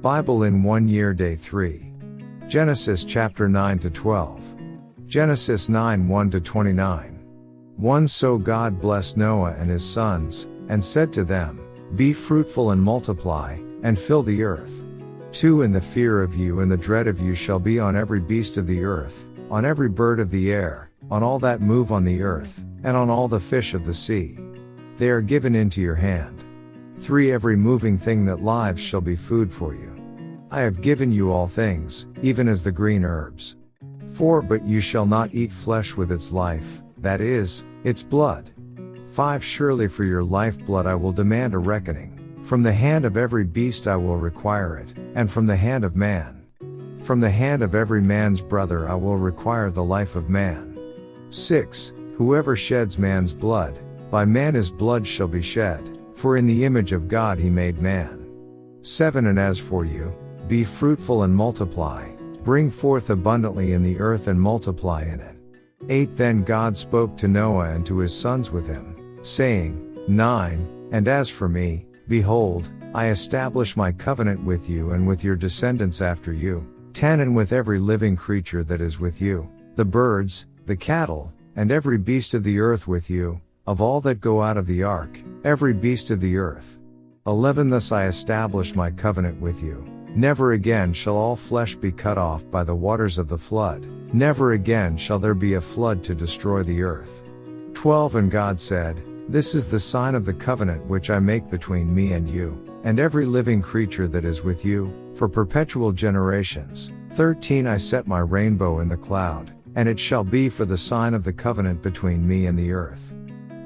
Bible in 1 Year Day 3. Genesis chapter 9 to 12. Genesis 9 1 to 29. 1 So God blessed Noah and his sons, and said to them, Be fruitful and multiply, and fill the earth. 2 And the fear of you and the dread of you shall be on every beast of the earth, on every bird of the air, on all that move on the earth, and on all the fish of the sea. They are given into your hand. 3 Every moving thing that lives shall be food for you. I have given you all things, even as the green herbs. 4 But you shall not eat flesh with its life, that is, its blood. 5 Surely for your lifeblood I will demand a reckoning. From the hand of every beast I will require it, and from the hand of man. From the hand of every man's brother I will require the life of man. 6 Whoever sheds man's blood, by man his blood shall be shed, for in the image of God he made man. 7 And as for you, be fruitful and multiply, bring forth abundantly in the earth and multiply in it. 8 Then God spoke to Noah and to his sons with him, saying, 9 And as for me, behold, I establish my covenant with you and with your descendants after you. 10 And with every living creature that is with you, the birds, the cattle, and every beast of the earth with you, of all that go out of the ark, every beast of the earth. 11 Thus I establish my covenant with you. Never again shall all flesh be cut off by the waters of the flood, never again shall there be a flood to destroy the earth. 12 And God said, This is the sign of the covenant which I make between me and you, and every living creature that is with you, for perpetual generations. 13 I set my rainbow in the cloud, and it shall be for the sign of the covenant between me and the earth.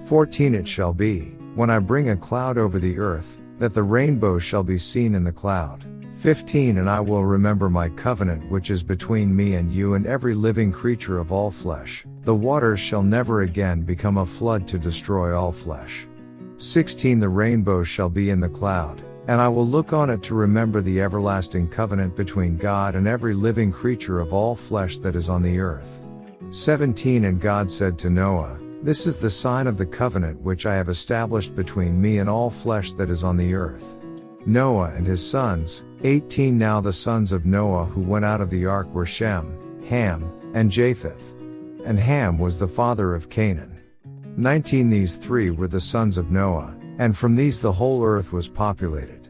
14 It shall be, when I bring a cloud over the earth, that the rainbow shall be seen in the cloud. 15 And I will remember my covenant which is between me and you and every living creature of all flesh. The waters shall never again become a flood to destroy all flesh. 16 The rainbow shall be in the cloud, and I will look on it to remember the everlasting covenant between God and every living creature of all flesh that is on the earth. 17 And God said to Noah, This is the sign of the covenant which I have established between me and all flesh that is on the earth. Noah and his sons. 18 Now the sons of Noah who went out of the ark were Shem, Ham, and Japheth. And Ham was the father of Canaan. 19 These 3 were the sons of Noah, and from these the whole earth was populated.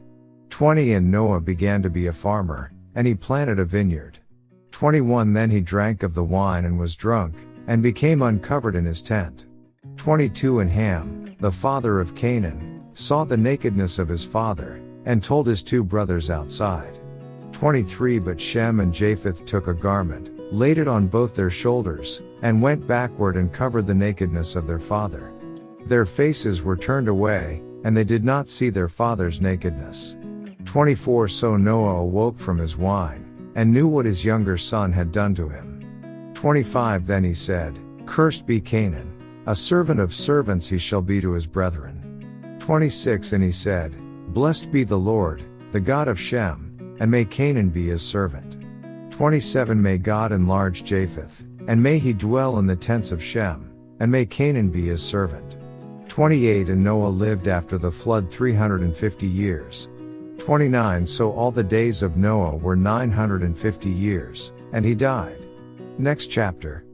20 And Noah began to be a farmer, and he planted a vineyard. 21 Then he drank of the wine and was drunk, and became uncovered in his tent. 22 And Ham, the father of Canaan, saw the nakedness of his father, and told his 2 brothers outside. 23 But Shem and Japheth took a garment, laid it on both their shoulders, and went backward and covered the nakedness of their father. Their faces were turned away, and they did not see their father's nakedness. 24 So Noah awoke from his wine, and knew what his younger son had done to him. 25 Then he said, Cursed be Canaan, a servant of servants he shall be to his brethren. 26 And he said, Blessed be the Lord, the God of Shem, and may Canaan be his servant. 27 May God enlarge Japheth, and may he dwell in the tents of Shem, and may Canaan be his servant. 28 And Noah lived after the flood 350 years. 29 So all the days of Noah were 950 years, and he died. Next chapter.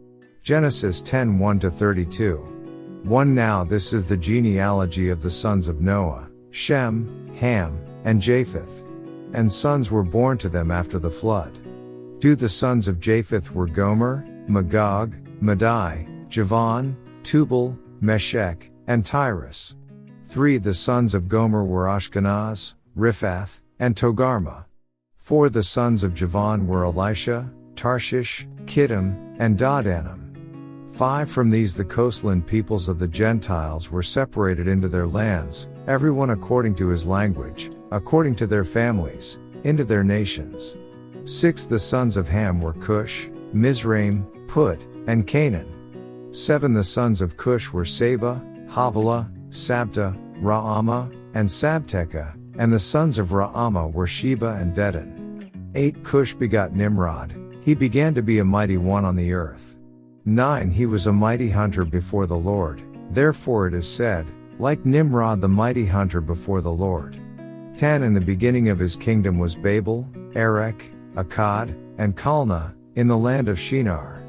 Genesis 10 1 to 32. 1 Now this is the genealogy of the sons of Noah, Shem, Ham, and Japheth. And sons were born to them after the flood. 2 The sons of Japheth were Gomer, Magog, Madai, Javan, Tubal, Meshech, and Tyrus. 3 The sons of Gomer were Ashkenaz, Riphath, and Togarmah. 4 The sons of Javan were Elisha, Tarshish, Kittim, and Dodanim. 5 From these the coastland peoples of the Gentiles were separated into their lands, everyone according to his language, according to their families, into their nations. 6 The sons of Ham were Cush, Mizraim, Put, and Canaan. 7 The sons of Cush were Seba, Havilah, Sabta, Raamah, and Sabteka, and the sons of Raamah were Sheba and Dedan. 8 Cush begot Nimrod, he began to be a mighty one on the earth. 9 He was a mighty hunter before the Lord, therefore it is said, like Nimrod the mighty hunter before the Lord. 10 In the beginning of his kingdom was Babel, Erech, Akkad, and Calneh, in the land of Shinar.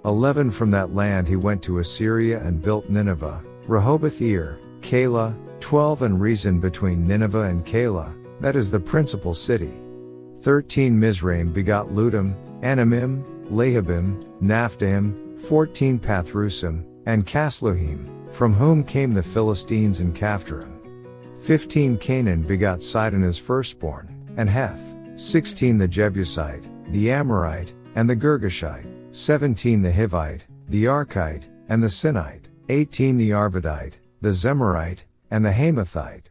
11 From that land he went to Assyria and built Nineveh, Rehoboth-ir, Calah, 12 And Rezin between Nineveh and Calah, that is the principal city. 13 Mizraim begot Ludim, Anamim, Lehabim, Naphtuhim, 14 Pathrusim, and Casluhim, from whom came the Philistines and Caphtorim. 15 Canaan begot Sidon his firstborn, and Heth. 16 The Jebusite, the Amorite, and the Girgashite. 17 The Hivite, the Archite, and the Sinite. 18 The Arvadite, the Zemarite, and the Hamathite.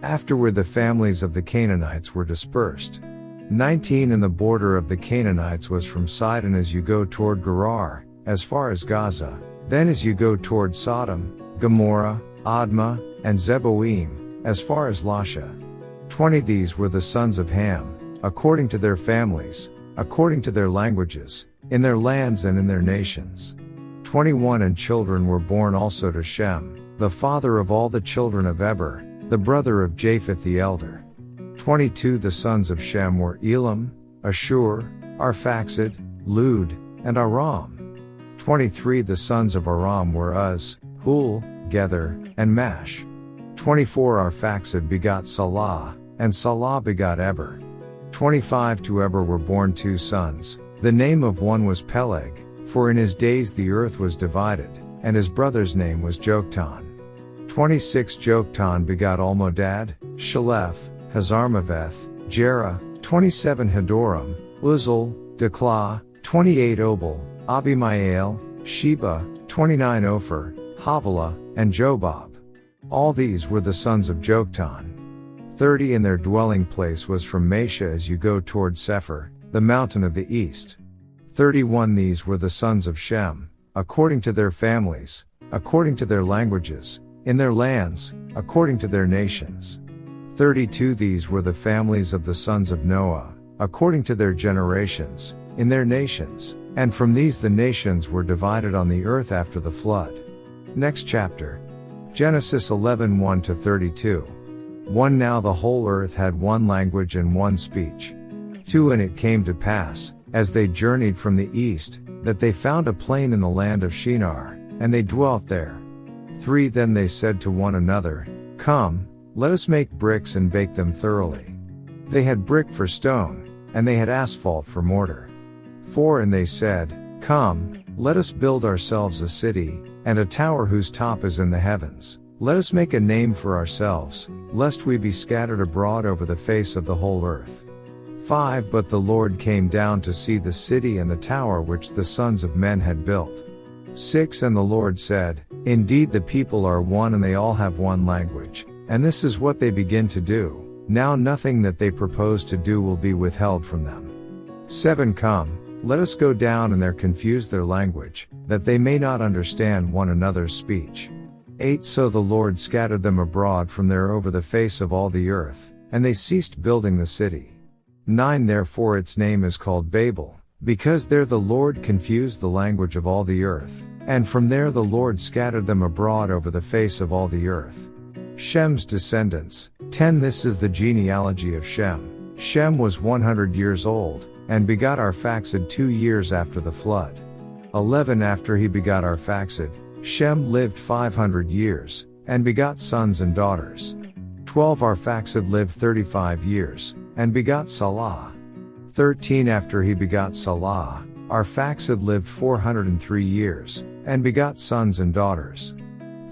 Afterward the families of the Canaanites were dispersed. 19 And the border of the Canaanites was from Sidon as you go toward Gerar, as far as Gaza, then as you go toward Sodom, Gomorrah, Admah, and Zeboim, as far as Lasha. 20 These were the sons of Ham, according to their families, according to their languages, in their lands and in their nations. 21 And children were born also to Shem, the father of all the children of Eber, the brother of Japheth the elder. 22 The sons of Shem were Elam, Ashur, Arphaxad, Lud, and Aram. 23 The sons of Aram were Uz, Hul, Gether, and Mash. 24 Arphaxad begot Salah, and Salah begot Eber. 25 To Eber were born 2 sons, the name of one was Peleg, for in his days the earth was divided, and his brother's name was Joktan. 26 Joktan begot Almodad, Shalef, Hazarmaveth, Jerah. 27 Hadoram, Uzal, Deklah. 28 Obal, Abimael, Sheba. 29 Ophir, Havilah, and Jobab. All these were the sons of Joktan. 30 And their dwelling place was from Mesha as you go toward Sephir, the mountain of the east. 31 These were the sons of Shem, according to their families, according to their languages, in their lands, according to their nations. 32 These were the families of the sons of Noah, according to their generations, in their nations, and from these the nations were divided on the earth after the flood. Next chapter. Genesis 11:1-32. 1 Now the whole earth had one language and one speech. 2 And it came to pass, as they journeyed from the east, that they found a plain in the land of Shinar, and they dwelt there. 3 Then they said to one another, Come, let us make bricks and bake them thoroughly. They had brick for stone, and they had asphalt for mortar. 4 And they said, Come, let us build ourselves a city, and a tower whose top is in the heavens. Let us make a name for ourselves, lest we be scattered abroad over the face of the whole earth. 5 But the Lord came down to see the city and the tower which the sons of men had built. 6 And the Lord said, Indeed the people are one and they all have one language, and this is what they begin to do. Now nothing that they propose to do will be withheld from them. 7 Come, let us go down and there confuse their language, that they may not understand one another's speech. 8 So the Lord scattered them abroad from there over the face of all the earth, and they ceased building the city. 9 Therefore its name is called Babel, because there the Lord confused the language of all the earth, and from there the Lord scattered them abroad over the face of all the earth. Shem's descendants. 10 This is the genealogy of Shem. Shem was 100 years old, and begot Arphaxad 2 years after the flood. 11 After he begot Arphaxad, Shem lived 500 years, and begot sons and daughters. 12 Arphaxad lived 35 years, and begot Salah. 13 After he begot Salah, Arphaxad lived 403 years, and begot sons and daughters.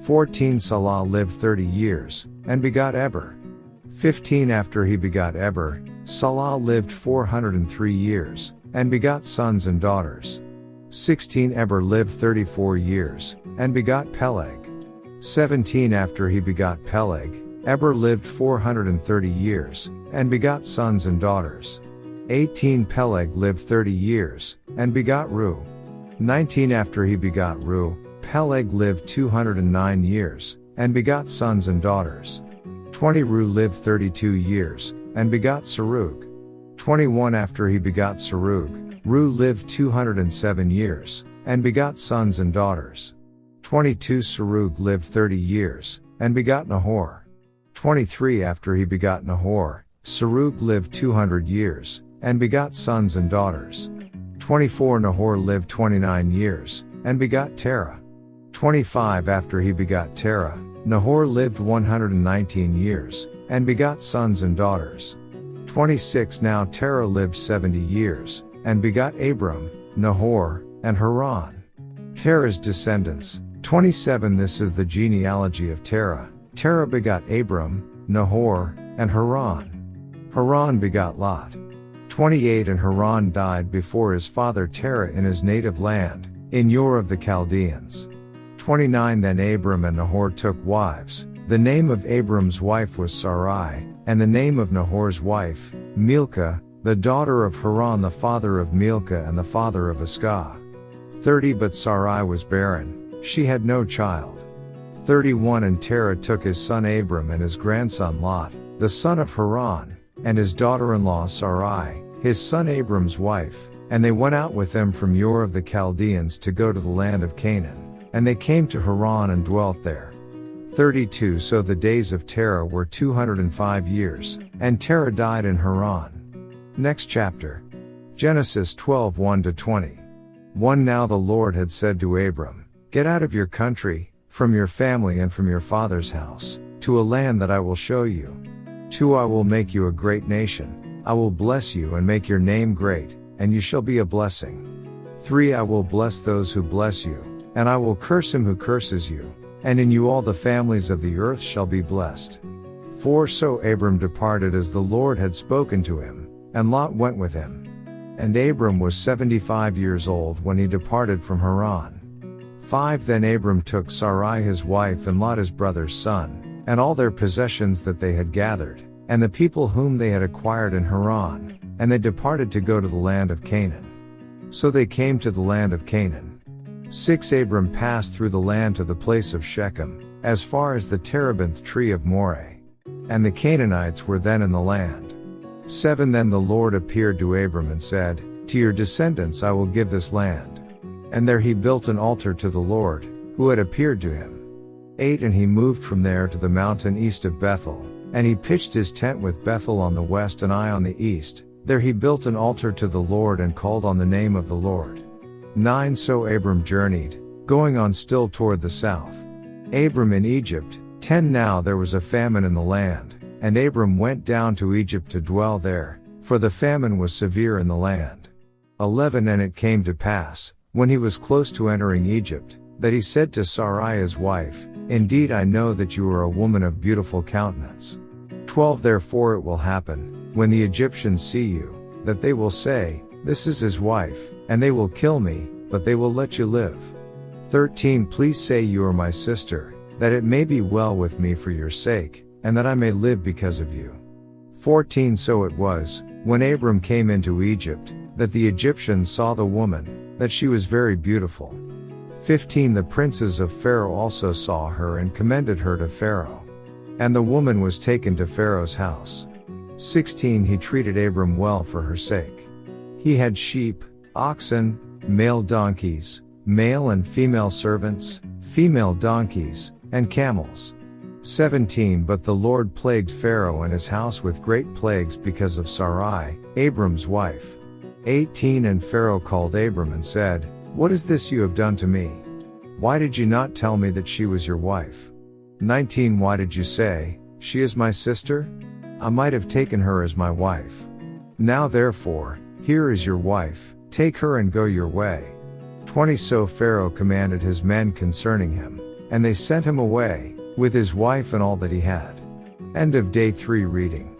14 Salah lived 30 years, and begot Eber. 15 After he begot Eber, Salah lived 403 years, and begot sons and daughters. 16 Eber lived 34 years, and begot Peleg. 17 After he begot Peleg, Eber lived 430 years, and begot sons and daughters. 18 Peleg lived 30 years, and begot Ru. 19 After he begot Ru, Peleg lived 209 years, and begot sons and daughters. 20 Ru lived 32 years, and begot Serug. 21 After he begot Serug, Ru lived 207 years, and begot sons and daughters. 22 Serug lived 30 years, and begot Nahor. 23 After he begot Nahor, Serug lived 200 years, and begot sons and daughters. 24 Nahor lived 29 years, and begot Terah. 25 After he begot Terah, Nahor lived 119 years, and begot sons and daughters. 26 Now Terah lived 70 years, and begot Abram, Nahor, and Haran. Terah's descendants. 27 This is the genealogy of Terah. Terah begot Abram, Nahor, and Haran. Haran begot Lot. 28 And Haran died before his father Terah in his native land, in Ur of the Chaldeans. 29 Then Abram and Nahor took wives. The name of Abram's wife was Sarai, and the name of Nahor's wife, Milcah, the daughter of Haran the father of Milcah and the father of Iscah. 30 But Sarai was barren, she had no child. 31 And Terah took his son Abram and his grandson Lot, the son of Haran, and his daughter-in-law Sarai, his son Abram's wife, and they went out with them from Ur of the Chaldeans to go to the land of Canaan. And they came to Haran and dwelt there. 32 So the days of Terah were 205 years, and Terah died in Haran. Next chapter. Genesis 12 1-20. 1 Now the Lord had said to Abram, Get out of your country, from your family and from your father's house, to a land that I will show you. 2 I will make you a great nation, I will bless you and make your name great, and you shall be a blessing. 3 I will bless those who bless you, and I will curse him who curses you, and in you all the families of the earth shall be blessed. 4 So Abram departed as the Lord had spoken to him, and Lot went with him. And Abram was 75 years old when he departed from Haran. 5 Then Abram took Sarai his wife and Lot his brother's son, and all their possessions that they had gathered, and the people whom they had acquired in Haran, and they departed to go to the land of Canaan. So they came to the land of Canaan. 6 Abram passed through the land to the place of Shechem, as far as the terebinth tree of Moreh. And the Canaanites were then in the land. 7 Then the Lord appeared to Abram and said, To your descendants I will give this land. And there he built an altar to the Lord, who had appeared to him. 8 And he moved from there to the mountain east of Bethel, and he pitched his tent with Bethel on the west and Ai on the east. There he built an altar to the Lord and called on the name of the Lord. 9 So Abram journeyed, going on still toward the south. Abram in Egypt. 10 Now there was a famine in the land, and Abram went down to Egypt to dwell there, for the famine was severe in the land. 11 And it came to pass, when he was close to entering Egypt, that he said to Sarai his wife, Indeed I know that you are a woman of beautiful countenance. 12 Therefore it will happen, when the Egyptians see you, that they will say, This is his wife, and they will kill me, but they will let you live. 13 Please say you are my sister, that it may be well with me for your sake, and that I may live because of you. 14 So it was, when Abram came into Egypt, that the Egyptians saw the woman, that she was very beautiful. 15 The princes of Pharaoh also saw her and commended her to Pharaoh. And the woman was taken to Pharaoh's house. 16 He treated Abram well for her sake. He had sheep, oxen, male donkeys, male and female servants, female donkeys, and camels. 17 But the Lord plagued Pharaoh and his house with great plagues because of Sarai, Abram's wife. 18 And Pharaoh called Abram and said, What is this you have done to me? Why did you not tell me that she was your wife? 19 Why did you say, She is my sister? I might have taken her as my wife. Now therefore, here is your wife, take her and go your way. 20 So Pharaoh commanded his men concerning him, and they sent him away, with his wife and all that he had. End of day 3 reading.